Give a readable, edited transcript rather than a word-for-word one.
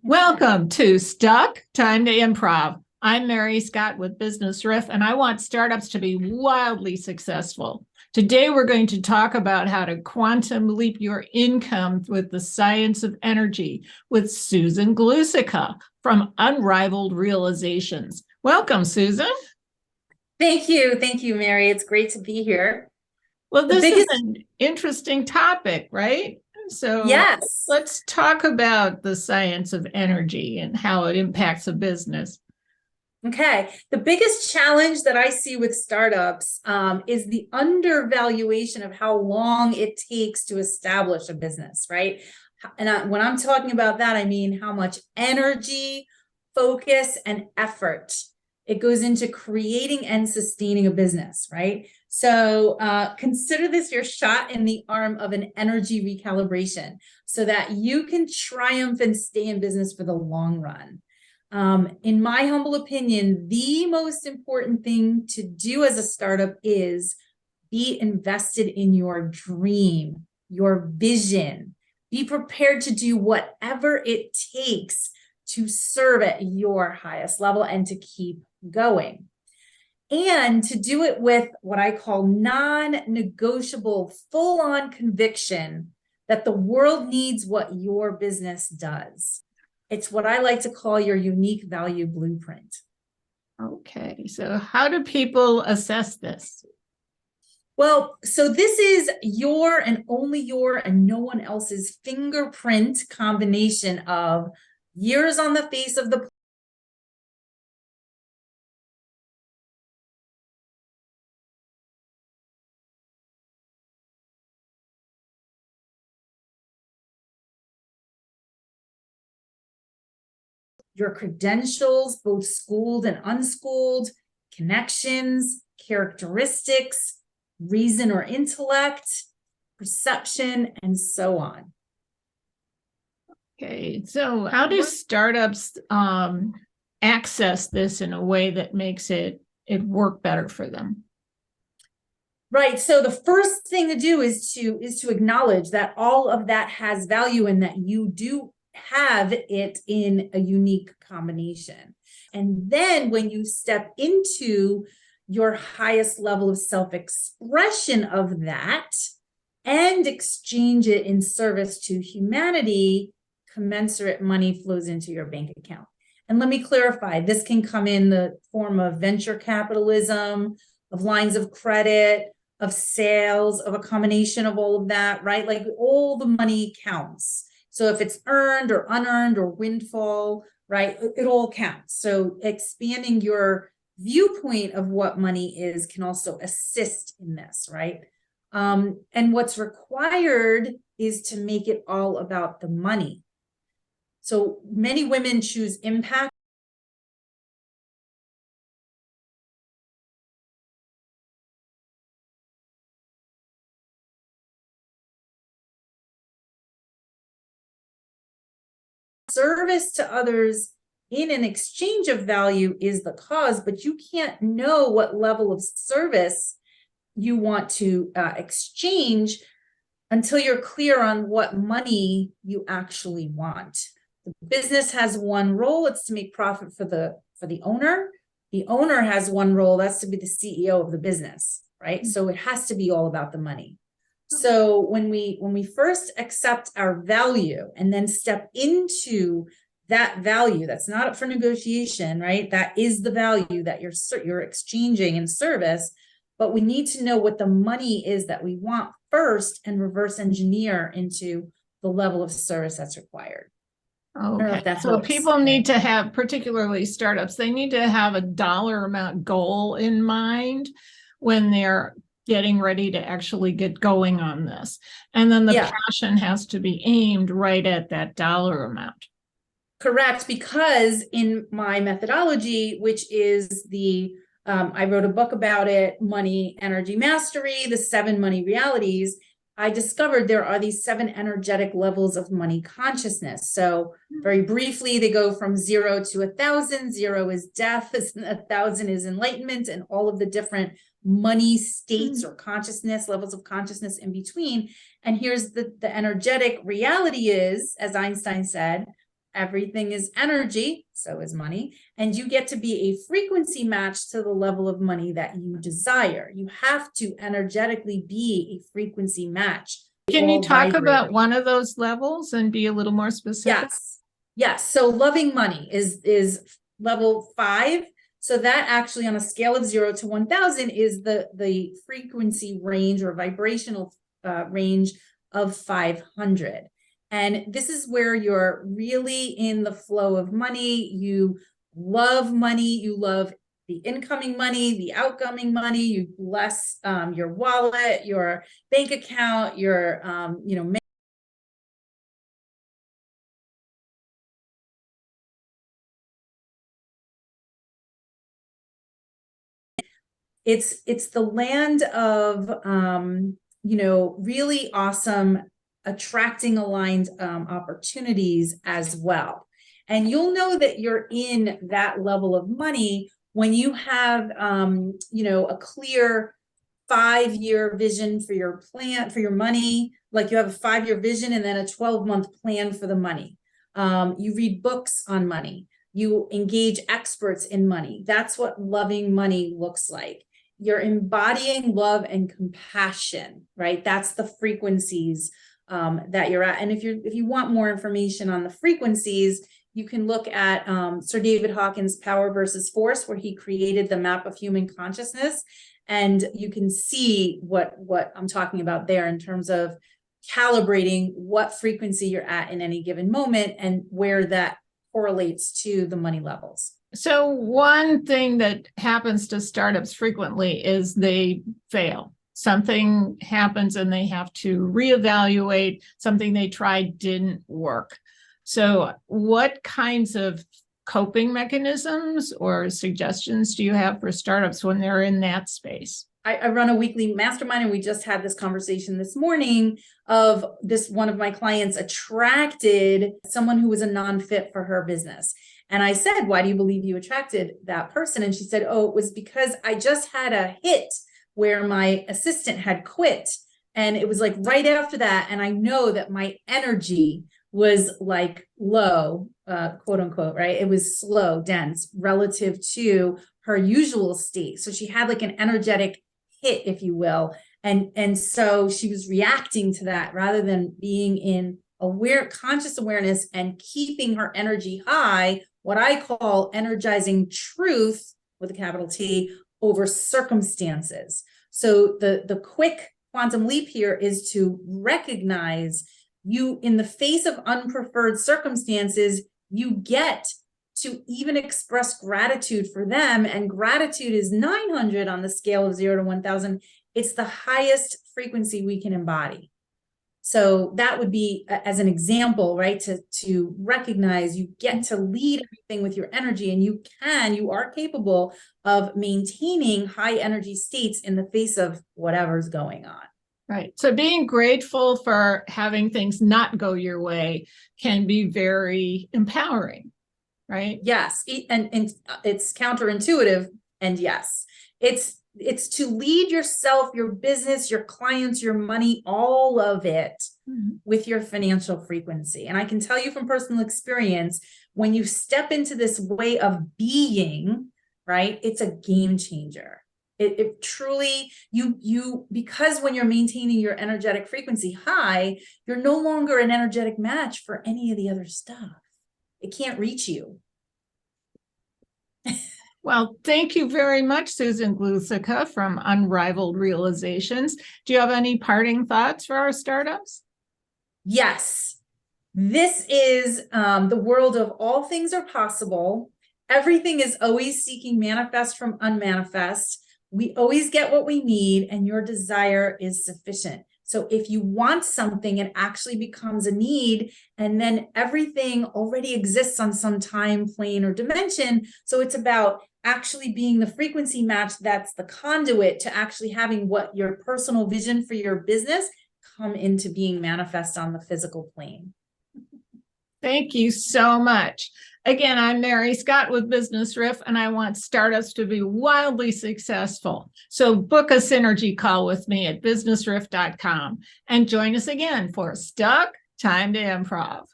Welcome to Stuck, Time to Improv. I'm Mary Scott with Business Riff, and I want startups to be wildly successful. Today, we're going to talk about how to quantum leap your income with the science of energy with Susan Glusica from Unrivaled Realizations. Welcome, Susan. Thank you. Thank you, Mary. It's great to be here. Well, this is an interesting topic, right? So yes, let's talk about the science of energy and how it impacts a business. Okay. The biggest challenge that I see with startups is the undervaluation of how long it takes to establish a business, right? And when I'm talking about that, I mean how much energy, focus, and effort it goes into creating and sustaining a business, right? So consider this your shot in the arm of an energy recalibration so that you can triumph and stay in business for the long run. In my humble opinion, the most important thing to do as a startup is be invested in your dream, your vision. Be prepared to do whatever it takes to serve at your highest level and to keep going. And to do it with what I call non-negotiable, full-on conviction that the world needs what your business does. It's what I like to call your unique value blueprint. Okay, so how do people assess this? Well, so this is your and only your and no one else's fingerprint combination of years on the face of the your credentials, both schooled and unschooled, connections, characteristics, reason or intellect, perception, and so on. Okay, so how do startups access this in a way that makes it work better for them? Right. So the first thing to do is to acknowledge that all of that has value and that you do have it in a unique combination. And then when you step into your highest level of self-expression of that and exchange it in service to humanity, commensurate money flows into your bank account. And let me clarify, this can come in the form of venture capitalism, of lines of credit, of sales, of a combination of all of that, right? Like all the money counts. So if it's earned or unearned or windfall, right, it all counts. So expanding your viewpoint of what money is can also assist in this, right? And what's required is to make it all about the money. So many women choose impact service to others in an exchange of value is the cause, but you can't know what level of service you want to exchange until you're clear on what money you actually want. The business has one role, it's to make profit for the owner. The owner has one role, that's to be the CEO of the business, right? So it has to be all about the money. So when we first accept our value and then step into that value, that's not up for negotiation, right? That is the value that you're exchanging in service, but we need to know what the money is that we want first and reverse engineer into the level of service that's required. Okay, so people need to have, particularly startups, they need to have a dollar amount goal in mind when they're getting ready to actually get going on this. And then the passion has to be aimed right at that dollar amount. Correct, because in my methodology, which is I wrote a book about it, Money Energy Mastery, the 7 money realities, I discovered there are these 7 energetic levels of money consciousness. So very briefly, they go from 0 to 1,000. 0 is death, 1,000 is enlightenment, and all of the different money states or consciousness, levels of consciousness in between. And here's the energetic reality is, as Einstein said, everything is energy, so is money, and you get to be a frequency match to the level of money that you desire. You have to energetically be a frequency match. Can you All talk vibrating. about one of those levels and be a little more specific? Yes. Yes. So loving money is level 5. So that actually on a scale of 0 to 1,000 is the frequency range or vibrational range of 500. And this is where you're really in the flow of money. You love money. You love the incoming money, the outgoing money. You bless your wallet, your bank account, your it's the land of really awesome attracting aligned opportunities as well. And you'll know that you're in that level of money when you have a clear 5-year vision for your plan for your money. Like you have a 5-year vision and then a 12-month plan for the money. You read books on money. You engage experts in money. That's what loving money looks like. You're embodying love and compassion, right? That's the frequencies that you're at. And if you want more information on the frequencies, you can look at Sir David Hawkins' Power versus Force, where he created the map of human consciousness. And you can see what I'm talking about there in terms of calibrating what frequency you're at in any given moment and where that correlates to the money levels. So one thing that happens to startups frequently is they fail. Something happens and they have to reevaluate. Something they tried didn't work. So what kinds of coping mechanisms or suggestions do you have for startups when they're in that space? I run a weekly mastermind, and we just had this conversation this morning of one of my clients attracted someone who was a non-fit for her business. And I said, why do you believe you attracted that person? And she said, oh, it was because I just had a hit where my assistant had quit. And it was like right after that. And I know that my energy was like low, quote unquote, right? It was slow, dense relative to her usual state. So she had like an energetic hit, if you will. And so she was reacting to that rather than being in conscious awareness and keeping her energy high, what I call energizing truth with a capital T over circumstances. So the quick quantum leap here is to recognize you in the face of unpreferred circumstances, you get to even express gratitude for them. And gratitude is 900 on the scale of 0 to 1,000. It's the highest frequency we can embody. So that would be as an example, right? To recognize you get to lead everything with your energy, and you are capable of maintaining high energy states in the face of whatever's going on. Right. So being grateful for having things not go your way can be very empowering, right? Yes. And it's counterintuitive. And yes, it's to lead yourself, your business, your clients, your money, all of it with your financial frequency. And I can tell you from personal experience, when you step into this way of being, right, it's a game changer. It truly, because when you're maintaining your energetic frequency high, you're no longer an energetic match for any of the other stuff. It can't reach you. Well, thank you very much, Susan Glusica from Unrivaled Realizations. Do you have any parting thoughts for our startups? Yes. This is the world of all things are possible. Everything is always seeking manifest from unmanifest. We always get what we need, and your desire is sufficient. So if you want something, it actually becomes a need, and then everything already exists on some time, plane, or dimension. So it's about actually being the frequency match that's the conduit to actually having what your personal vision for your business come into being manifest on the physical plane. Thank you so much. Again, I'm Mary Scott with Business Riff, and I want startups to be wildly successful. So book a synergy call with me at businessriff.com and join us again for Stuck, Time to Improv.